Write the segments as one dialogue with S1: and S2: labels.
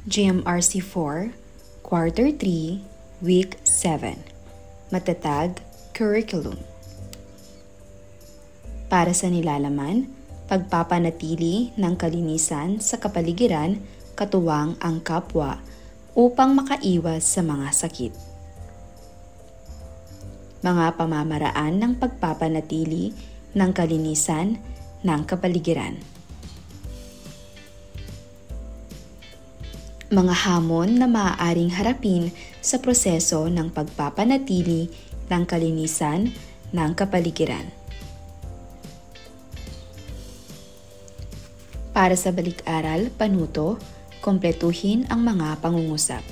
S1: GMRC 4, Quarter 3, Week 7. Matatag Curriculum. Para sa nilalaman, pagpapanatili ng kalinisan sa kapaligiran katuwang ang kapwa upang makaiwas sa mga sakit. Mga pamamaraan ng pagpapanatili ng kalinisan ng kapaligiran. Mga hamon na maaaring harapin sa proseso ng pagpapanatili ng kalinisan ng kapaligiran. Para sa balik-aral, panuto, kompletuhin ang mga pangungusap.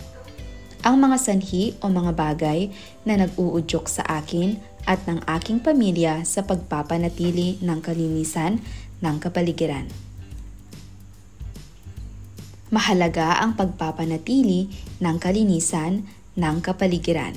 S1: Ang mga sanhi o mga bagay na nag-uudyok sa akin at ng aking pamilya sa pagpapanatili ng kalinisan ng kapaligiran. Mahalaga ang pagpapanatili ng kalinisan ng kapaligiran.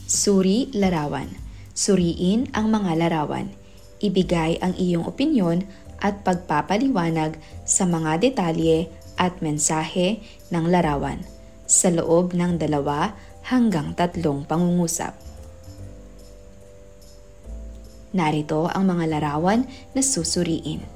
S1: Suri larawan. Suriin ang mga larawan. Ibigay ang iyong opinyon at pagpapaliwanag sa mga detalye at mensahe ng larawan sa loob ng 2 hanggang 3 pangungusap. Narito ang mga larawan na susuriin.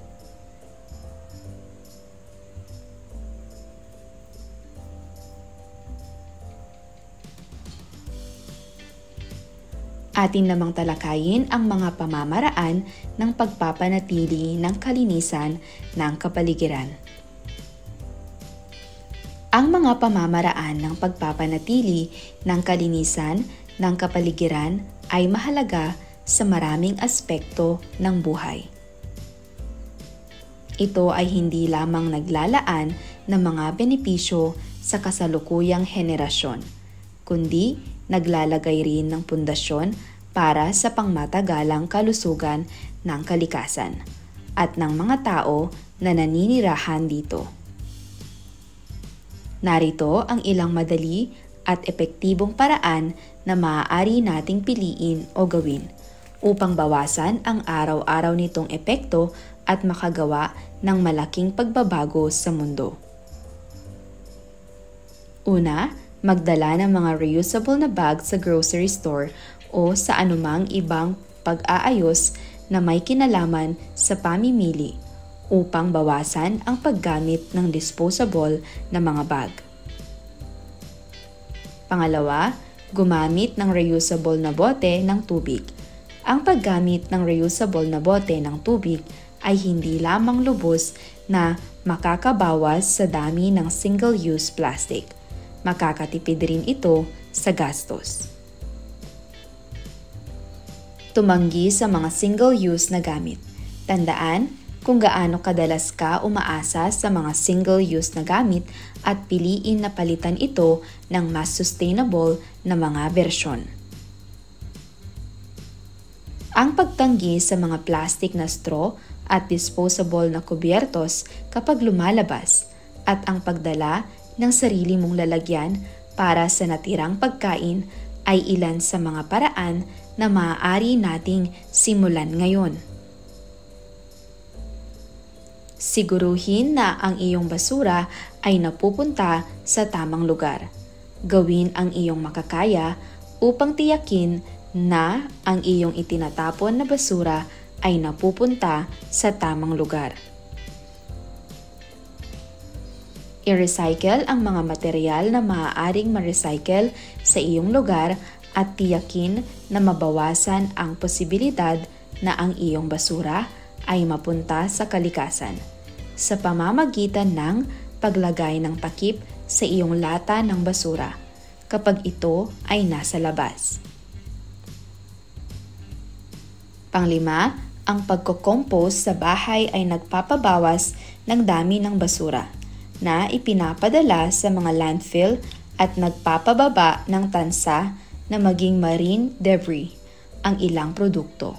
S1: Atin namang talakayin ang mga pamamaraan ng pagpapanatili ng kalinisan ng kapaligiran. Ang mga pamamaraan ng pagpapanatili ng kalinisan ng kapaligiran ay mahalaga sa maraming aspekto ng buhay. Ito ay hindi lamang naglalaan ng mga benepisyo sa kasalukuyang henerasyon, kundi naglalagay rin ng pundasyon para sa pangmatagalang kalusugan ng kalikasan at ng mga tao na naninirahan dito. Narito ang ilang madali at epektibong paraan na maaari nating piliin o gawin upang bawasan ang araw-araw nitong epekto at makagawa ng malaking pagbabago sa mundo. Una, magdala ng mga reusable na bag sa grocery store o sa anumang ibang pag-aayos na may kinalaman sa pamimili upang bawasan ang paggamit ng disposable na mga bag. Pangalawa, gumamit ng reusable na bote ng tubig. Ang paggamit ng reusable na bote ng tubig ay hindi lamang lubos na makakabawas sa dami ng single-use plastic. Makakatipid rin ito sa gastos. Tumanggi sa mga single-use na gamit. Tandaan kung gaano kadalas ka umaasa sa mga single-use na gamit at piliin na palitan ito ng mas sustainable na mga bersyon. Ang pagtanggi sa mga plastic na straw at disposable na kubyertos kapag lumalabas at ang pagdala ng sarili mong lalagyan para sa natirang pagkain ay ilan sa mga paraan na maaari nating simulan ngayon. Siguruhin na ang iyong basura ay napupunta sa tamang lugar. Gawin ang iyong makakaya upang tiyakin na ang iyong itinatapon na basura ay napupunta sa tamang lugar. I-recycle ang mga material na maaaring ma-recycle sa iyong lugar at tiyakin na mabawasan ang posibilidad na ang iyong basura ay mapunta sa kalikasan sa pamamagitan ng paglagay ng takip sa iyong lata ng basura kapag ito ay nasa labas. Panglima, ang pagko-compost sa bahay ay nagpapabawas ng dami ng basura na ipinapadala sa mga landfill at nagpapababa ng tansa na maging marine debris ang ilang produkto.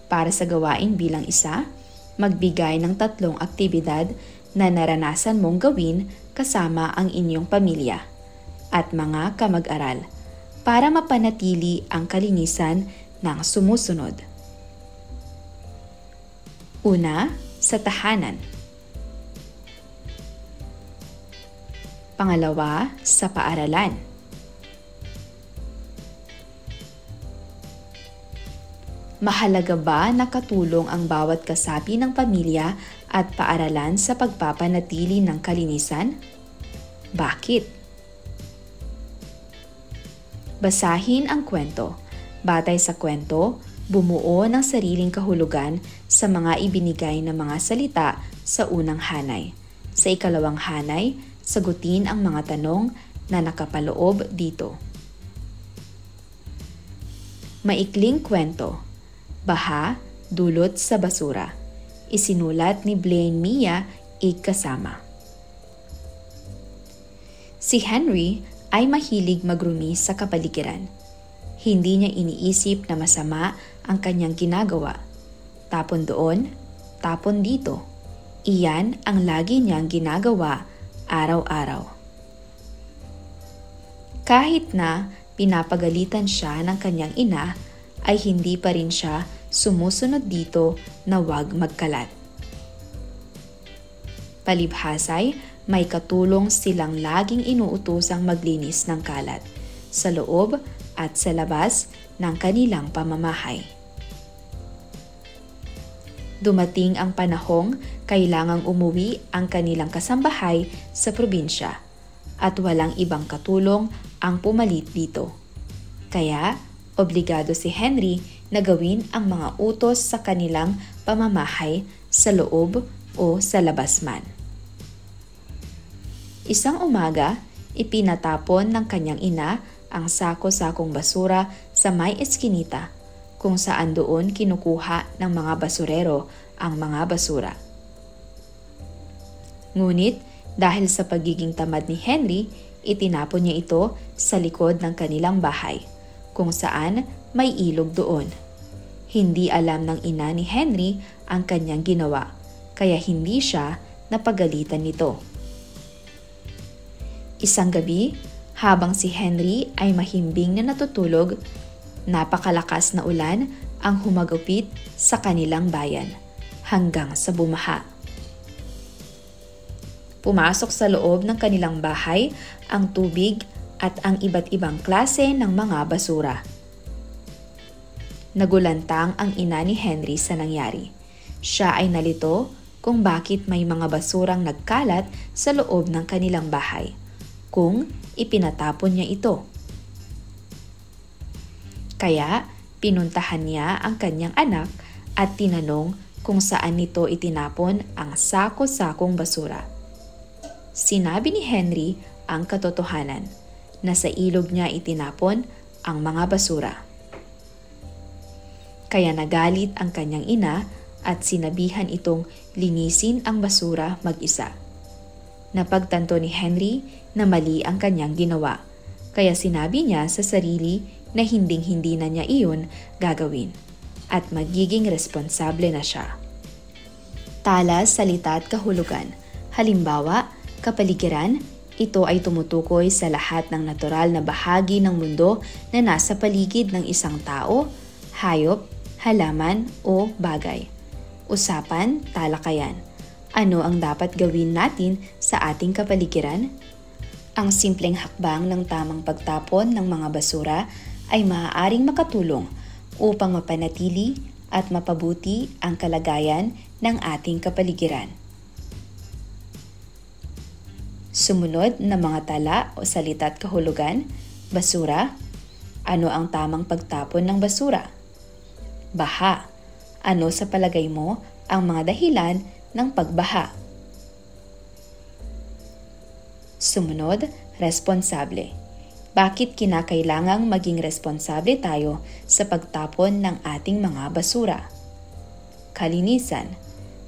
S1: Para sa gawain bilang isa, magbigay ng 3 aktibidad na naranasan mong gawin kasama ang inyong pamilya at mga kamag-aral para mapanatili ang kalinisan ng sumusunod. Una, sa tahanan. Pangalawa, sa paaralan. Mahalaga ba na katulong ang bawat kasapi ng pamilya at paaralan sa pagpapanatili ng kalinisan? Bakit? Basahin ang kwento. Batay sa kwento, bumuo ng sariling kahulugan sa mga ibinigay na mga salita sa unang hanay. Sa ikalawang hanay, sagutin ang mga tanong na nakapaloob dito. Maikling kwento. Baha, dulot sa basura. Isinulat ni Blaine Mia, kasama. Si Henry ay mahilig magrumi sa kapaligiran. Hindi niya iniisip na masama ang kanyang ginagawa. Tapon doon, tapon dito. Iyan ang lagi niyang ginagawa araw-araw. Kahit na pinapagalitan siya ng kanyang ina, ay hindi pa rin siya sumusunod dito na huwag magkalat. Palibhasay, may katulong silang laging inuutusang maglinis ng kalat sa loob at sa labas ng kanilang pamamahay. Dumating ang panahong kailangang umuwi ang kanilang kasambahay sa probinsya at walang ibang katulong ang pumalit dito. Kaya, obligado si Henry na gawin ang mga utos sa kanilang pamamahay sa loob o sa labas man. Isang umaga, ipinatapon ng kanyang ina ang sako-sakong basura sa may eskinita kung saan doon kinukuha ng mga basurero ang mga basura. Ngunit dahil sa pagiging tamad ni Henry, itinapon niya ito sa likod ng kanilang bahay, kung saan may ilog doon. Hindi alam ng ina ni Henry ang kanyang ginawa, kaya hindi siya napagalitan nito. Isang gabi, habang si Henry ay mahimbing na natutulog, napakalakas na ulan ang humagupit sa kanilang bayan hanggang sa bumaha. Pumasok sa loob ng kanilang bahay ang tubig at ang iba't ibang klase ng mga basura. Nagulantang ang ina ni Henry sa nangyari. Siya ay nalito kung bakit may mga basurang nagkalat sa loob ng kanilang bahay, kung ipinatapon niya ito. Kaya pinuntahan niya ang kanyang anak at tinanong kung saan nito itinapon ang sako-sakong basura. Sinabi ni Henry ang katotohanan na sa ilog niya itinapon ang mga basura. Kaya nagalit ang kanyang ina at sinabihan itong linisin ang basura mag-isa. Napagtanto ni Henry na mali ang kanyang ginawa, kaya sinabi niya sa sarili na hinding-hindi na niya iyon gagawin at magiging responsable na siya. Talas, salita at kahulugan. Halimbawa, kapaligiran, ito ay tumutukoy sa lahat ng natural na bahagi ng mundo na nasa paligid ng isang tao, hayop, halaman o bagay. Usapan, talakayan. Ano ang dapat gawin natin sa ating kapaligiran? Ang simpleng hakbang ng tamang pagtapon ng mga basura ay maaaring makatulong upang mapanatili at mapabuti ang kalagayan ng ating kapaligiran. Sumunod na mga tala o salita at kahulugan. Basura. Ano ang tamang pagtapon ng basura? Baha. Ano sa palagay mo ang mga dahilan ng pagbaha? Sumunod, responsable. Bakit kinakailangang maging responsable tayo sa pagtapon ng ating mga basura? Kalinisan.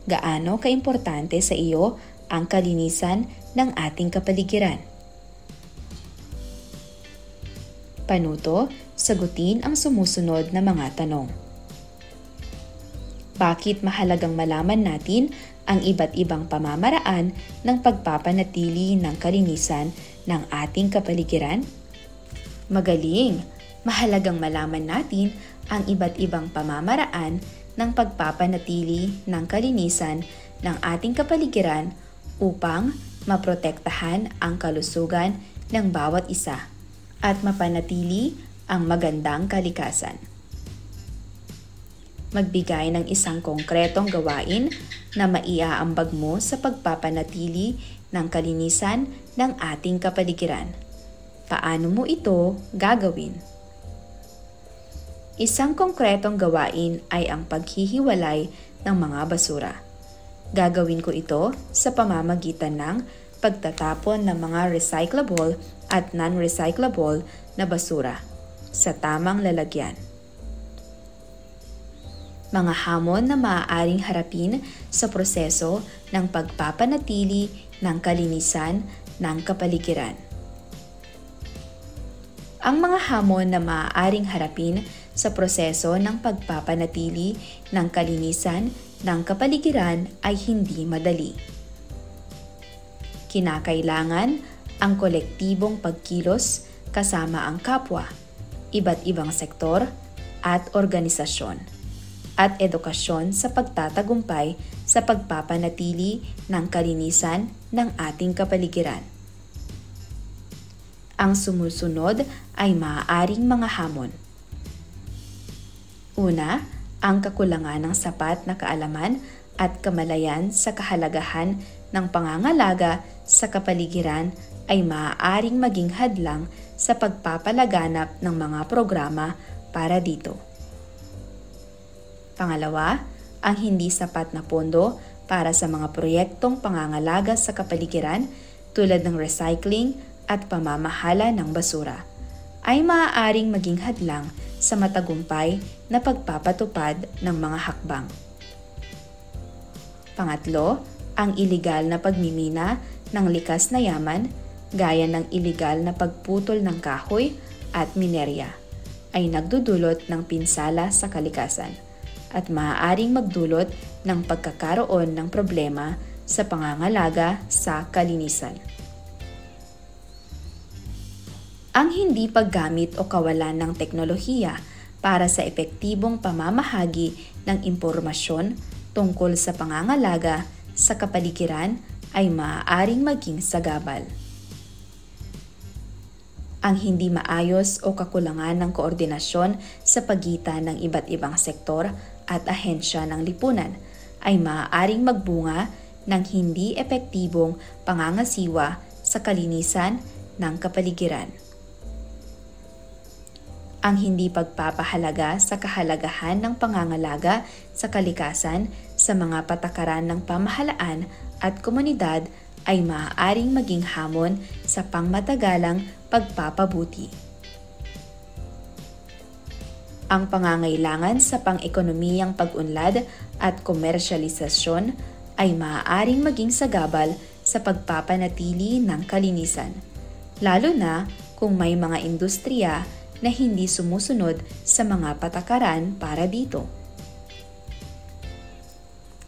S1: Gaano kaimportante sa iyo ang kalinisan ng ating kapaligiran? Panuto, sagutin ang sumusunod na mga tanong. Bakit mahalagang malaman natin ang iba't ibang pamamaraan ng pagpapanatili ng kalinisan ng ating kapaligiran? Magaling! Mahalagang malaman natin ang iba't ibang pamamaraan ng pagpapanatili ng kalinisan ng ating kapaligiran upang maprotektahan ang kalusugan ng bawat isa at mapanatili ang magandang kalikasan. Magbigay ng isang konkretong gawain na maiaambag mo sa pagpapanatili ng kalinisan ng ating kapaligiran. Paano mo ito gagawin? Isang konkretong gawain ay ang paghihiwalay ng mga basura. Gagawin ko ito sa pamamagitan ng pagtatapon ng mga recyclable at non-recyclable na basura sa tamang lalagyan. Mga hamon na maaaring harapin sa proseso ng pagpapanatili ng kalinisan ng kapaligiran. Ang mga hamon na maaaring harapin sa proseso ng pagpapanatili ng kalinisan ng kapaligiran ay hindi madali. Kinakailangan ang kolektibong pagkilos kasama ang kapwa, iba't ibang sektor at organisasyon, at edukasyon sa pagtatagumpay sa pagpapanatili ng kalinisan ng ating kapaligiran. Ang sumusunod ay maaaring mga hamon. Una, ang kakulangan ng sapat na kaalaman at kamalayan sa kahalagahan ng pangangalaga sa kapaligiran ay maaaring maging hadlang sa pagpapalaganap ng mga programa para dito. Pangalawa, ang hindi sapat na pondo para sa mga proyektong pangangalaga sa kapaligiran tulad ng recycling at pamamahala ng basura ay maaaring maging hadlang sa matagumpay na pagpapatupad ng mga hakbang. Pangatlo, ang iligal na pagmimina ng likas na yaman gaya ng iligal na pagputol ng kahoy at minerya ay nagdudulot ng pinsala sa kalikasan at maaaring magdulot ng pagkakaroon ng problema sa pangangalaga sa kalinisan. Ang hindi paggamit o kawalan ng teknolohiya para sa epektibong pamamahagi ng impormasyon tungkol sa pangangalaga sa kapaligiran ay maaaring maging sagabal. Ang hindi maayos o kakulangan ng koordinasyon sa pagitan ng iba't ibang sektor at ahensya ng lipunan ay maaaring magbunga ng hindi epektibong pangangasiwa sa kalinisan ng kapaligiran. Ang hindi pagpapahalaga sa kahalagahan ng pangangalaga sa kalikasan sa mga patakaran ng pamahalaan at komunidad ay maaaring maging hamon sa pangmatagalang pagpapabuti. Ang pangangailangan sa pang-ekonomiyang pag-unlad at komersyalisasyon ay maaaring maging sagabal sa pagpapanatili ng kalinisan, lalo na kung may mga industriya na hindi sumusunod sa mga patakaran para dito.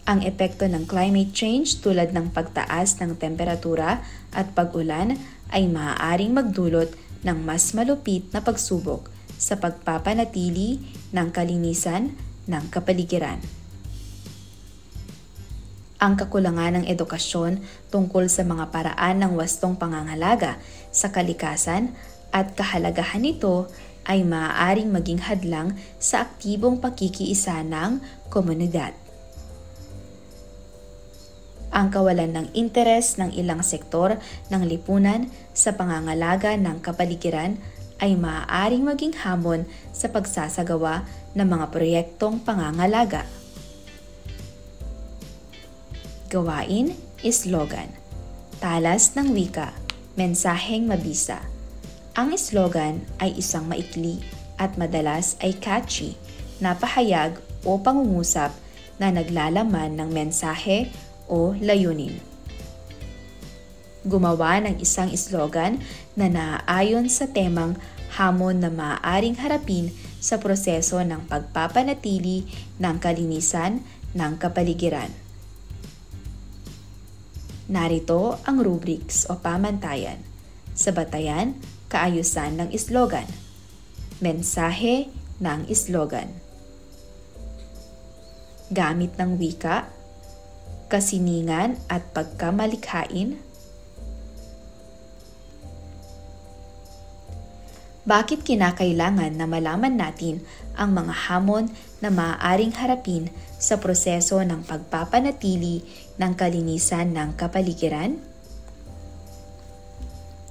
S1: Ang epekto ng climate change tulad ng pagtaas ng temperatura at pag-ulan ay maaaring magdulot ng mas malupit na pagsubok sa pagpapanatili ng kalinisan ng kapaligiran. Ang kakulangan ng edukasyon tungkol sa mga paraan ng wastong pangangalaga sa kalikasan at kahalagahan nito ay maaaring maging hadlang sa aktibong pakikiisa ng komunidad. Ang kawalan ng interes ng ilang sektor ng lipunan sa pangangalaga ng kapaligiran ay maaaring maging hamon sa pagsasagawa ng mga proyektong pangangalaga. Gawain, slogan. Talas ng wika, mensaheng mabisa. Ang slogan ay isang maikli at madalas ay catchy na pahayag o pangungusap na naglalaman ng mensahe o layunin. Gumawa ng isang slogan na naaayon sa temang hamon na maaaring harapin sa proseso ng pagpapanatili ng kalinisan ng kapaligiran. Narito ang rubrics o pamantayan. Sa batayan, kaayusan ng slogan. Mensahe, ng slogan. Gamit ng wika, kasiningan at pagkamalikhain. Bakit kinakailangan na malaman natin ang mga hamon na maaaring harapin sa proseso ng pagpapanatili ng kalinisan ng kapaligiran?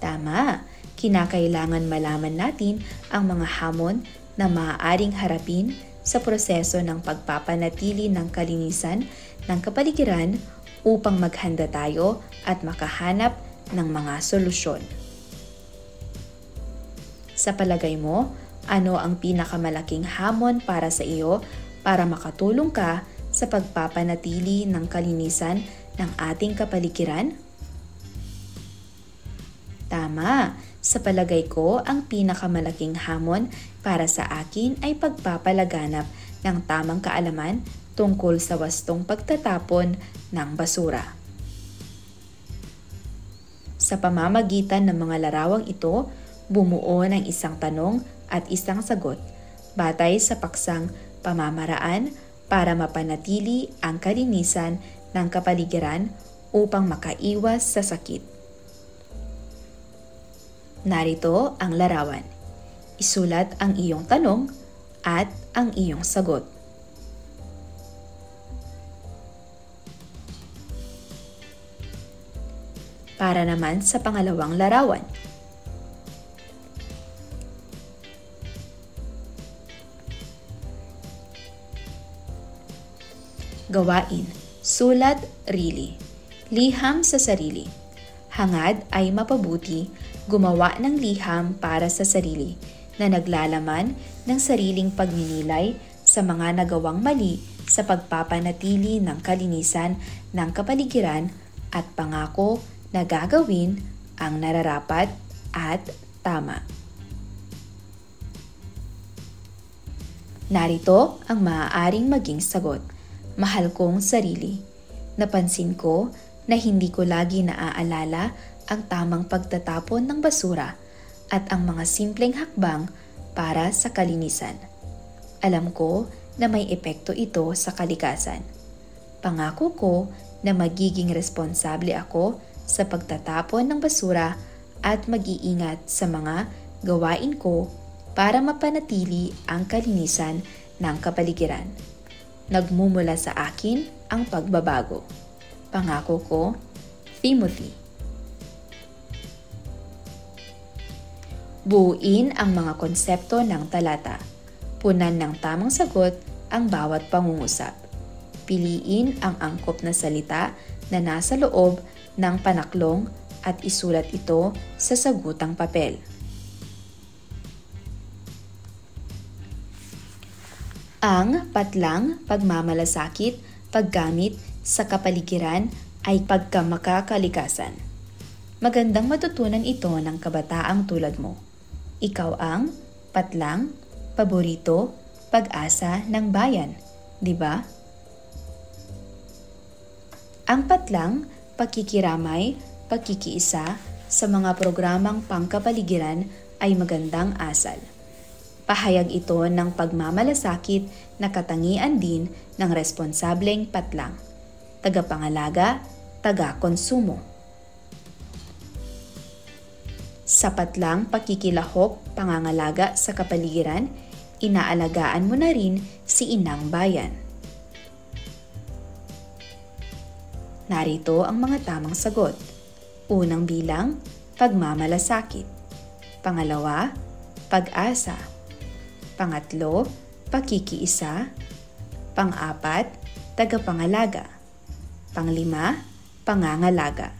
S1: Tama, kinakailangan malaman natin ang mga hamon na maaaring harapin sa proseso ng pagpapanatili ng kalinisan ng kapaligiran upang maghanda tayo at makahanap ng mga solusyon. Sa palagay mo, ano ang pinakamalaking hamon para sa iyo para makatulong ka sa pagpapanatili ng kalinisan ng ating kapaligiran? Tama, sa palagay ko, ang pinakamalaking hamon para sa akin ay pagpapalaganap ng tamang kaalaman tungkol sa wastong pagtatapon ng basura. Sa pamamagitan ng mga larawang ito, bumuo ng isang tanong at isang sagot batay sa paksang pamamaraan para mapanatili ang kalinisan ng kapaligiran upang makaiwas sa sakit. Narito ang larawan. Isulat ang iyong tanong at ang iyong sagot. Para naman sa pangalawang larawan. Gawain. Sulat, really. Liham sa sarili. Hangad ay mapabuti, gumawa ng liham para sa sarili na naglalaman ng sariling pagninilay sa mga nagawang mali sa pagpapanatili ng kalinisan ng kapaligiran at pangako na gagawin ang nararapat at tama. Narito ang maaaring maging sagot. Mahal kong sarili. Napansin ko na hindi ko lagi naaalala ang tamang pagtatapon ng basura at ang mga simpleng hakbang para sa kalinisan. Alam ko na may epekto ito sa kalikasan. Pangako ko na magiging responsable ako sa pagtatapon ng basura at mag-iingat sa mga gawain ko para mapanatili ang kalinisan ng kapaligiran. Nagmumula sa akin ang pagbabago. Pangako ko, Timothy. Buuin ang mga konsepto ng talata. Punan ng tamang sagot ang bawat pangungusap. Piliin ang angkop na salita na nasa loob ng panaklong at isulat ito sa sagutang papel. Ang patlang pagmamalasakit paggamit sa kapaligiran ay pagkamakakalikasan. Magandang matutunan ito ng kabataang tulad mo. Ikaw ang patlang, paborito, pag-asa ng bayan, di ba? Ang patlang, pagkikiramay, pagkikiisa sa mga programang pangkapaligiran ay magandang asal. Pahayag ito ng pagmamalasakit na katangian din ng responsableng patlang, tagapangalaga, taga-konsumo. Sa patlang pakikilahok, pangangalaga sa kapaligiran, inaalagaan mo na rin si inang bayan. Narito ang mga tamang sagot. Unang bilang, pagmamalasakit. Pangalawa, pag-asa. Pangatlo, pakikiisa. Pang-apat, tagapangalaga. Panglima, pangangalaga.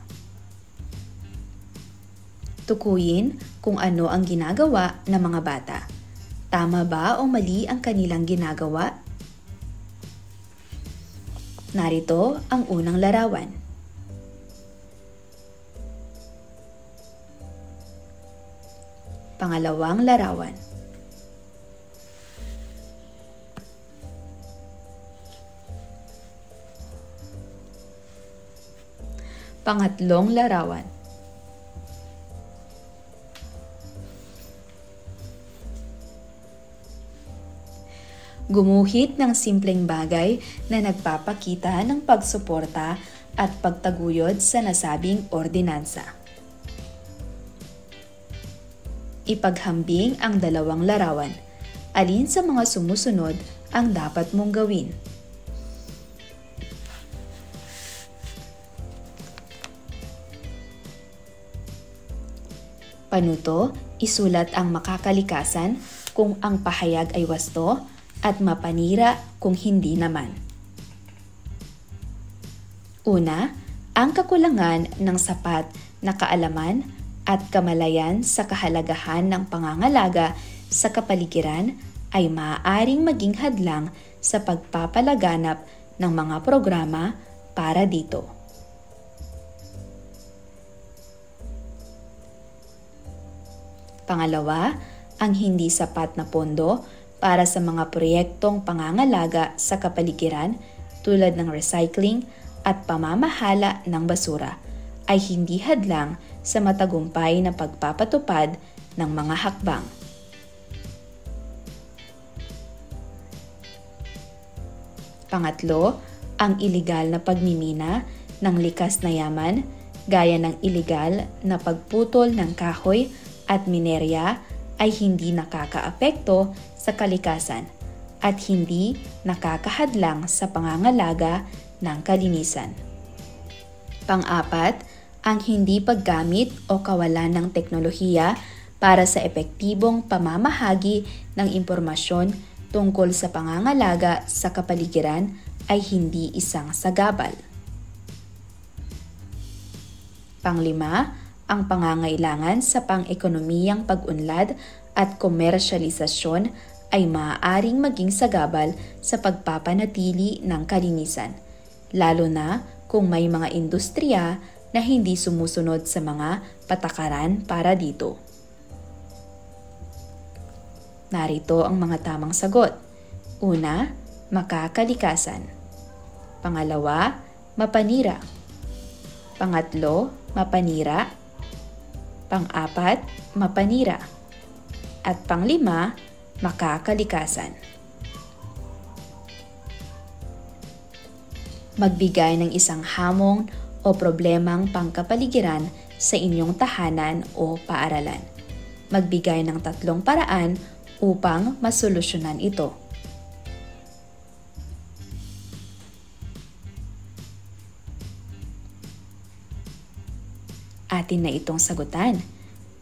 S1: Tukuyin kung ano ang ginagawa ng mga bata. Tama ba o mali ang kanilang ginagawa? Narito ang unang larawan. Pangalawang larawan. Pangatlong larawan. Gumuhit ng simpleng bagay na nagpapakita ng pagsuporta at pagtaguyod sa nasabing ordinansa. Ipaghambing ang dalawang larawan. Alin sa mga sumusunod ang dapat mong gawin? Panuto, isulat ang makakalikasan kung ang pahayag ay wasto at mapanira kung hindi naman. Una, ang kakulangan ng sapat na kaalaman at kamalayan sa kahalagahan ng pangangalaga sa kapaligiran ay maaaring maging hadlang sa pagpapalaganap ng mga programa para dito. Pangalawa, ang hindi sapat na pondo para sa mga proyektong pangangalaga sa kapaligiran tulad ng recycling at pamamahala ng basura ay hindi hadlang sa matagumpay na pagpapatupad ng mga hakbang. Pangatlo, ang iligal na pagmimina ng likas na yaman gaya ng iligal na pagputol ng kahoy at minerya ay hindi nakakaapekto sa kalikasan at hindi nakakahadlang sa pangangalaga ng kalinisan. Pang-apat, ang hindi paggamit o kawalan ng teknolohiya para sa epektibong pamamahagi ng impormasyon tungkol sa pangangalaga sa kapaligiran ay hindi isang sagabal. Panglima, ang pangangailangan sa pang-ekonomiyang pag-unlad at komersyalisasyon ay maaaring maging sagabal sa pagpapanatili ng kalinisan, lalo na kung may mga industriya na hindi sumusunod sa mga patakaran para dito. Narito ang mga tamang sagot. Una, makakalikasan. Pangalawa, mapanira. Pangatlo, mapanira. Pang-apat, mapanira. At panglima, makakalikasan. Magbigay ng isang hamon o problemang pangkapaligiran sa inyong tahanan o paaralan. Magbigay ng 3 paraan upang masolusyonan ito. Atin na itong sagutan.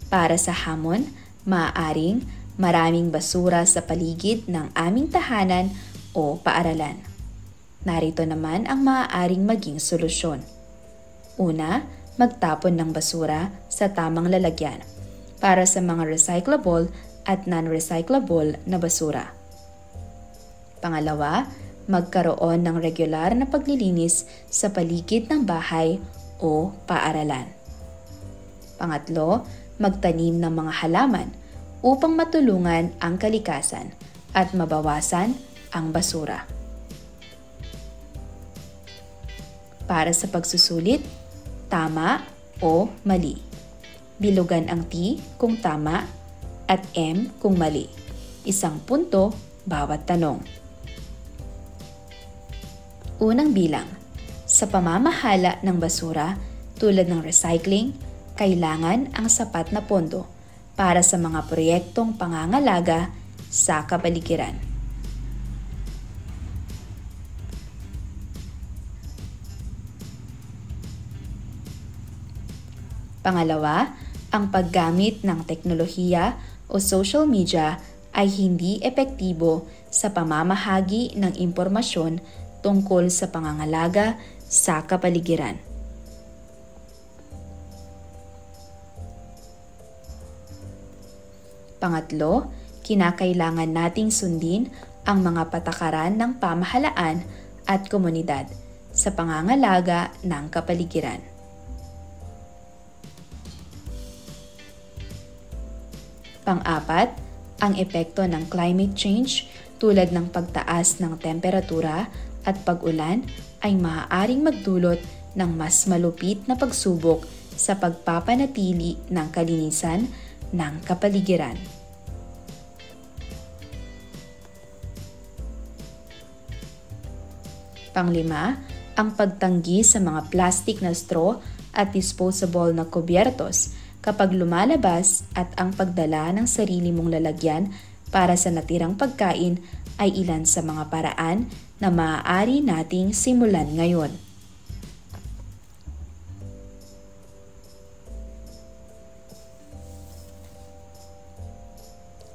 S1: Para sa hamon, maaaring maraming basura sa paligid ng aming tahanan o paaralan. Narito naman ang maaaring maging solusyon. Una, magtapon ng basura sa tamang lalagyan para sa mga recyclable at non-recyclable na basura. Pangalawa, magkaroon ng regular na paglilinis sa paligid ng bahay o paaralan. Pangatlo, magtanim ng mga halaman upang matulungan ang kalikasan at mabawasan ang basura. Para sa pagsusulit, tama o mali. Bilugan ang T kung tama at M kung mali. 1 punto bawat tanong. Unang bilang, sa pamamahala ng basura tulad ng recycling, kailangan ang sapat na pondo para sa mga proyektong pangangalaga sa kapaligiran. Pangalawa, ang paggamit ng teknolohiya o social media ay hindi epektibo sa pamamahagi ng impormasyon tungkol sa pangangalaga sa kapaligiran. Pangatlo, kinakailangan nating sundin ang mga patakaran ng pamahalaan at komunidad sa pangangalaga ng kapaligiran. Pang-apat, ang epekto ng climate change tulad ng pagtaas ng temperatura at pag-ulan ay maaaring magdulot ng mas malupit na pagsubok sa pagpapanatili ng kalinisan ng kapaligiran. Panglima, ang pagtanggi sa mga plastic na straw at disposable na kubyertos kapag lumalabas at ang pagdala ng sarili mong lalagyan para sa natirang pagkain ay ilan sa mga paraan na maaari nating simulan ngayon.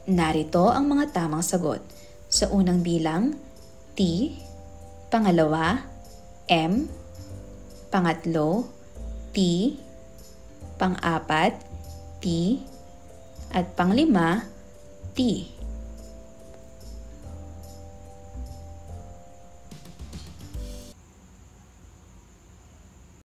S1: Narito ang mga tamang sagot. Sa unang bilang, T. Pangalawa, M. Pangatlo, T. Pang-apat, T. At panglima, T.